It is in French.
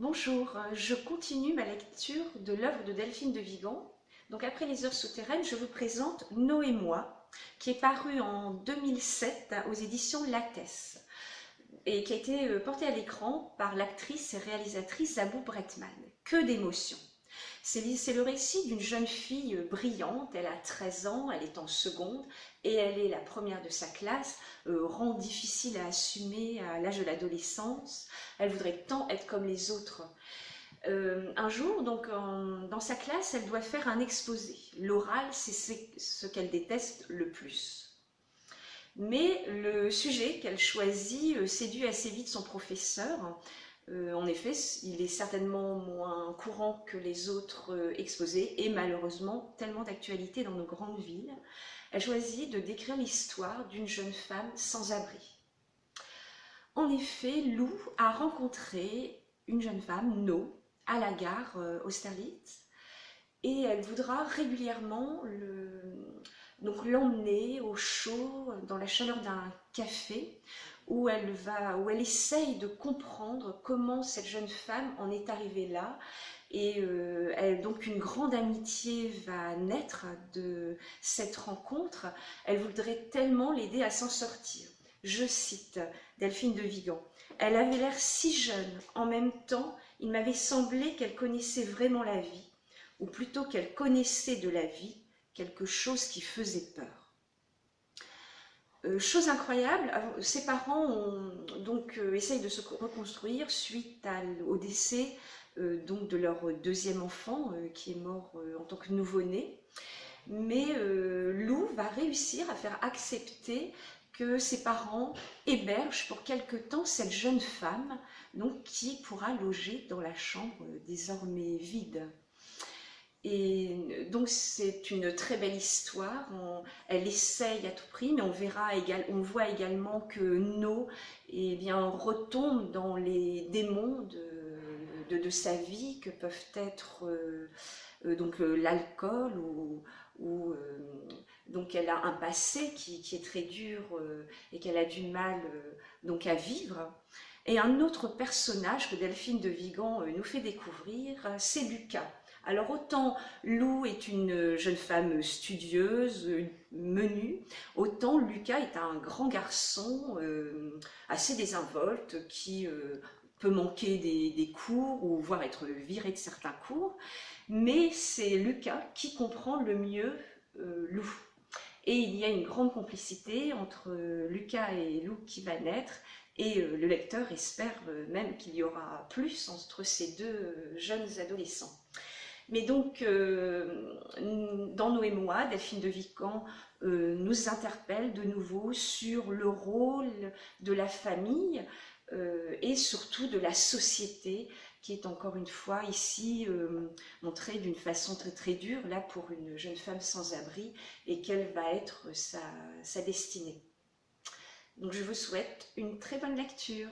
Bonjour, je continue ma lecture de l'œuvre de Delphine de Vigan. Donc après Les Heures souterraines, je vous présente Nos et moi, qui est paru en 2007 aux éditions Lattès et qui a été porté à l'écran par l'actrice et réalisatrice Zabou Bretman. Que d'émotions! C'est le récit d'une jeune fille brillante, elle a 13 ans, elle est en seconde et elle est la première de sa classe, rang difficile à assumer à l'âge de l'adolescence. Elle voudrait tant être comme les autres. Un jour, donc, dans sa classe, elle doit faire un exposé. L'oral, c'est ce qu'elle déteste le plus. Mais le sujet qu'elle choisit séduit assez vite son professeur. En effet, il est certainement moins courant que les autres exposés et malheureusement tellement d'actualité dans nos grandes villes. Elle choisit de décrire l'histoire d'une jeune femme sans abri. En effet, Lou a rencontré une jeune femme, No, à la gare Austerlitz et elle voudra régulièrement l'emmener au chaud dans la chaleur d'un café où elle essaye de comprendre comment cette jeune femme en est arrivée là. Et donc une grande amitié va naître de cette rencontre. Elle voudrait tellement l'aider à s'en sortir. Je cite Delphine de Vigan. Elle avait l'air si jeune. En même temps, il m'avait semblé qu'elle connaissait vraiment la vie, ou plutôt qu'elle connaissait de la vie quelque chose qui faisait peur. Chose incroyable, ses parents essayent de se reconstruire suite au décès donc de leur deuxième enfant qui est mort en tant que nouveau-né. Mais Lou va réussir à faire accepter que ses parents hébergent pour quelque temps cette jeune femme donc, qui pourra loger dans la chambre désormais vide. Et donc c'est une très belle histoire, elle essaye à tout prix, mais on voit également que No retombe dans les démons de sa vie que peuvent être l'alcool ou donc elle a un passé qui est très dur et qu'elle a du mal donc à vivre. Et un autre personnage que Delphine de Vigan nous fait découvrir, c'est Lucas. Alors autant Lou est une jeune femme studieuse, menue, autant Lucas est un grand garçon assez désinvolte qui peut manquer des cours ou voire être viré de certains cours. Mais c'est Lucas qui comprend le mieux Lou. Et il y a une grande complicité entre Lucas et Lou qui va naître. Et le lecteur espère même qu'il y aura plus entre ces deux jeunes adolescents. Mais donc, dans Nos et moi, Delphine de Vigan nous interpelle de nouveau sur le rôle de la famille et surtout de la société qui est encore une fois ici montrée d'une façon très très dure, là pour une jeune femme sans abri et quelle va être sa destinée. Donc je vous souhaite une très bonne lecture.